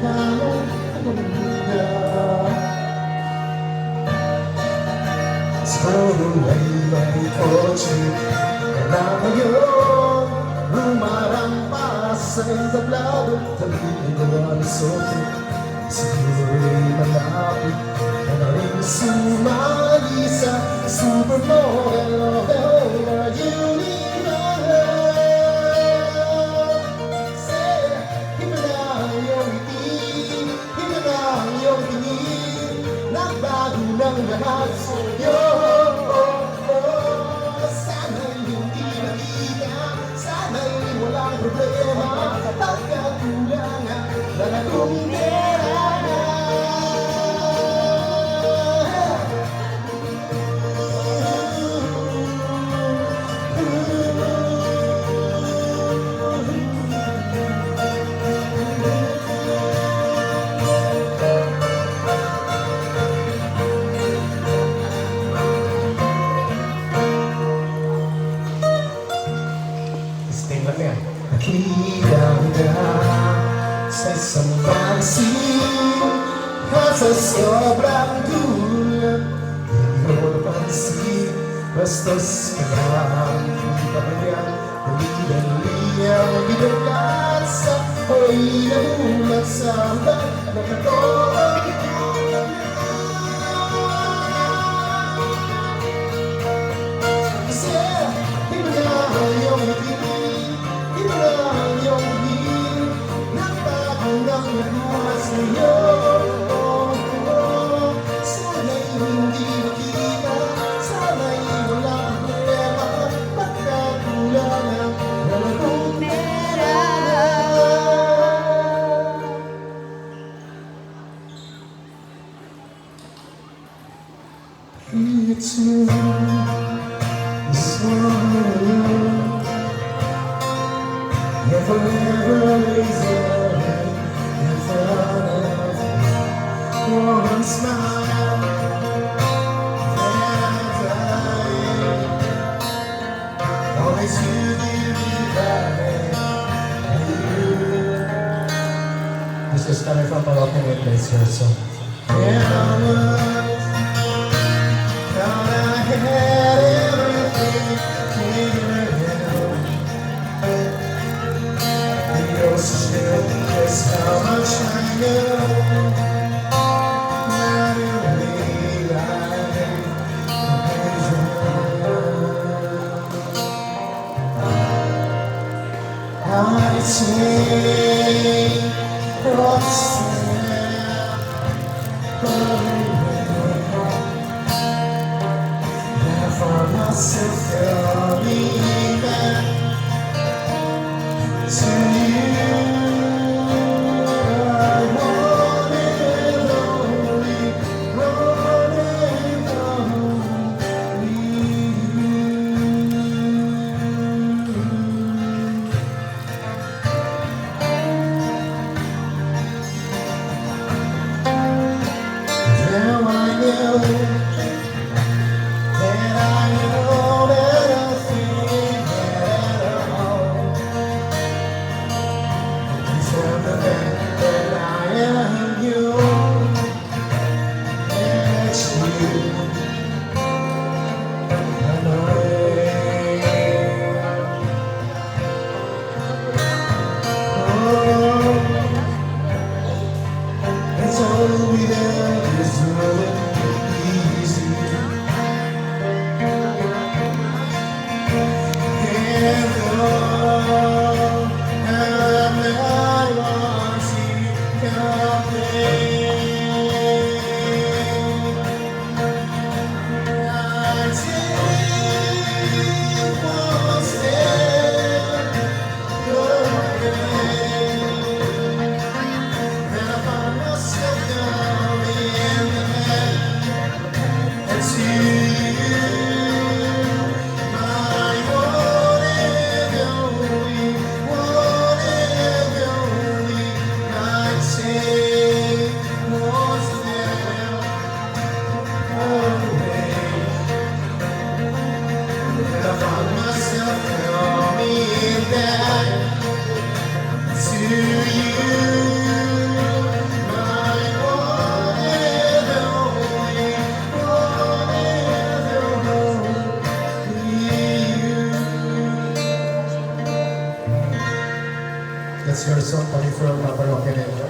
kalong kalungga. Siguro ay may kotse ka na ngayon, rumarampas sa entablado, tabi ng horizonte. Siguro'y malapit ka na rin sumali sa supermodel of our universe. Say, iba na ang iyong ngiti, iba na ang iyong tingin, nagbago ng lahat sa'yo. Sana'y hindi nakita, sana'y walang problema, pagkakulangan na nagong pera na. Nakita ka sa isang pansin, sa sobrang gulat, hindi mo napansin, bastos ka lang, hindi pa kanyang dali-dali ang binulat sa ako'y namulat sa hanggang nakatoon. Kasi iba na ang iyong ngiti, iba na ang iyong hingin, nagbago ng lahat sa'yo. Sana'y hindi makita, sana'y walang problema, pagkakulangan na nagong pera. It's you, it's one. Never, never is there, never, one smile, never, always you give me back, This is coming from Palopin with this here, so thought I had everything figured out. You're still just how much I know. Now you really like I take what's there, I found myself coming back to you. I wanted only, wanted only you. Now I know. Gerson kami from Parokya Negro.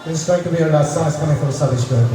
This is going to be our last song. It's coming from Savage Burger.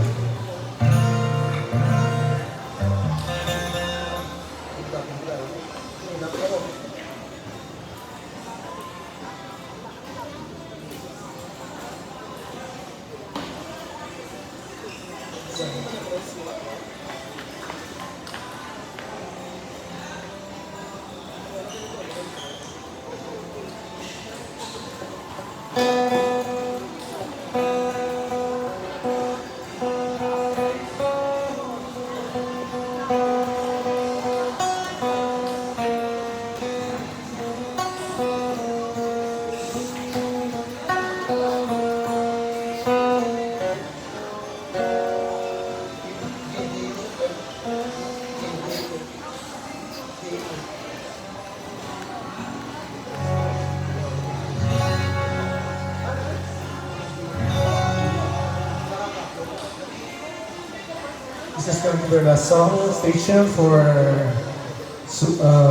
This is going to be our last song. Stay tuned for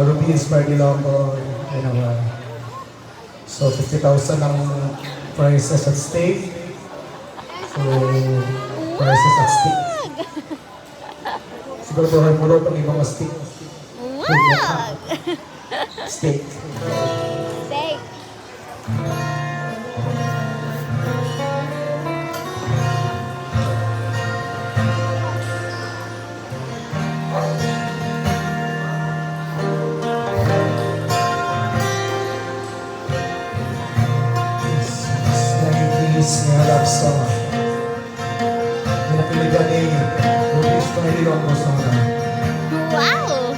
Ruby inspired Iloilo. So 50,000 ang prizes at stake. So prizes at stake. Siguro buhay mo rin ang ibang stick. Wag! Steak. Steak. Nga love song. Pinapiligan ni Ruby's Pangilong mo sa mga. Wow!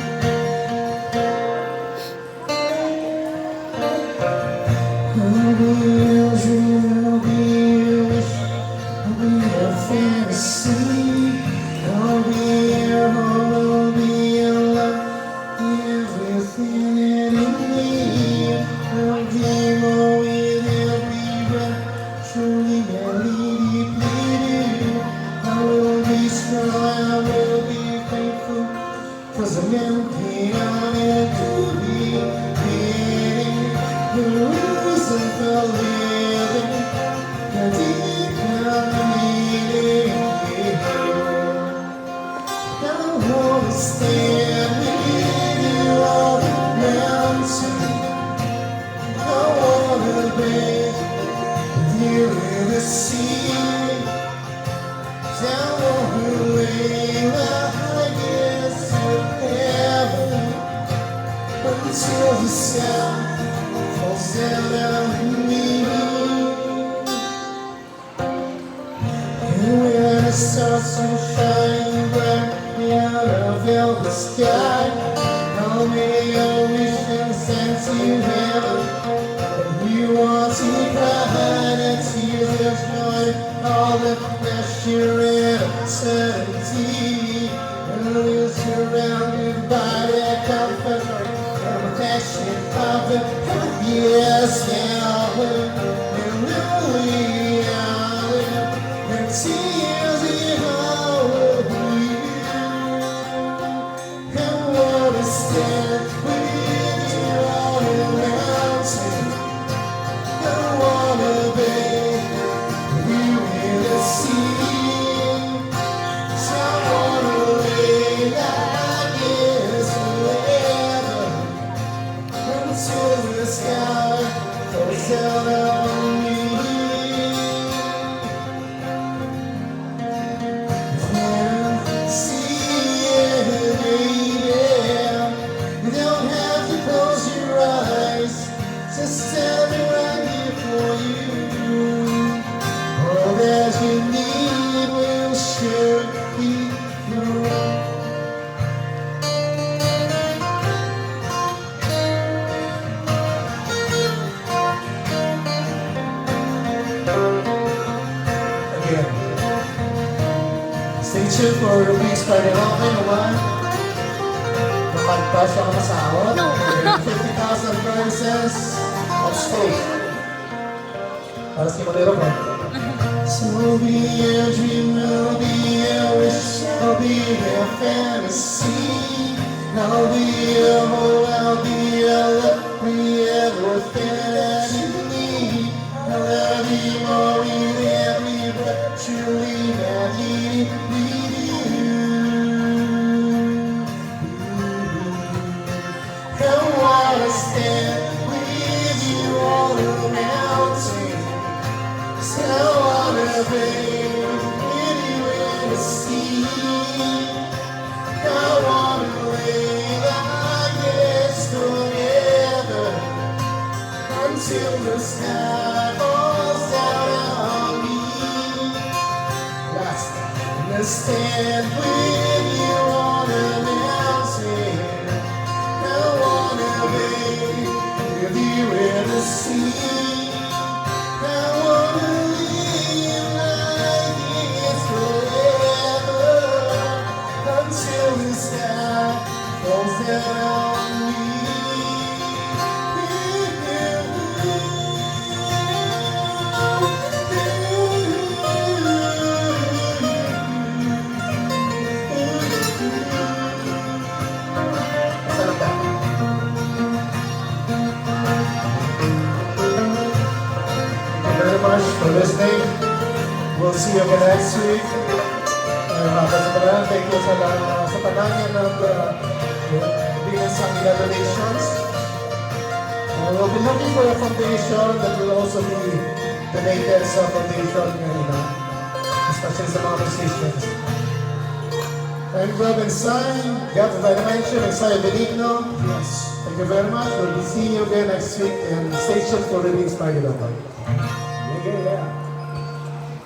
I'll be a dream, I'll be a wish, I'll be a fantasy. I'll be a home, I'll be a love, everything that you need. I'll dream with every breath. Truly, deeply do. I will be strong, I will be faithful, 'cause I'm empty, I'm meant to be living. The reason for living, the deep meaning. I wanna stand with you on the mountain. I wanna be you in the sea, down on the way, my highest of heaven, until the sun falls down on me. And when the stars will shine brightly out of the sky, I'll make a wish and send to heaven. We want to cry and tears of joy, all the pressure and uncertainty. And we're surrounded by the comfort and protection of the yes hour. And lonely hour, and tears in our view. And what is stand with you on the mountain. I wanna be you in the sea. So I wanna lay like this forever until the sky falls down on me. See it, baby. You don't have to close your eyes. Just tell me right here for you. All that you need will sure be through. Again, stay tuned for Ruby's Friday Okay naman. Nakanta siya ka masahod. No. 50,000 prizes at stake. Para sa Manero ko. So be a dream, I'll be a wish, I'll be a fantasy. I'll be a hope, I'll be a love, be everything that you need. I'll love you more with every until the sky falls down on me. Last, let's stand with you on a mountain. I wanna be with you in the sea. I wanna live like it's forever until the sky falls down on me. Sarap ba? Thank you very much for listening. We'll see you again next week. Thank you sa pananya ng bilang sa mga donations. We'll be looking for a foundation that will also be donated sa foundation ngayon, especially sa mga musicians. And Brother Sign, God by the mention, and Sign Benigno. Yes. Thank you very much. We'll be seeing you again next week and stay tuned for release by Iloilo.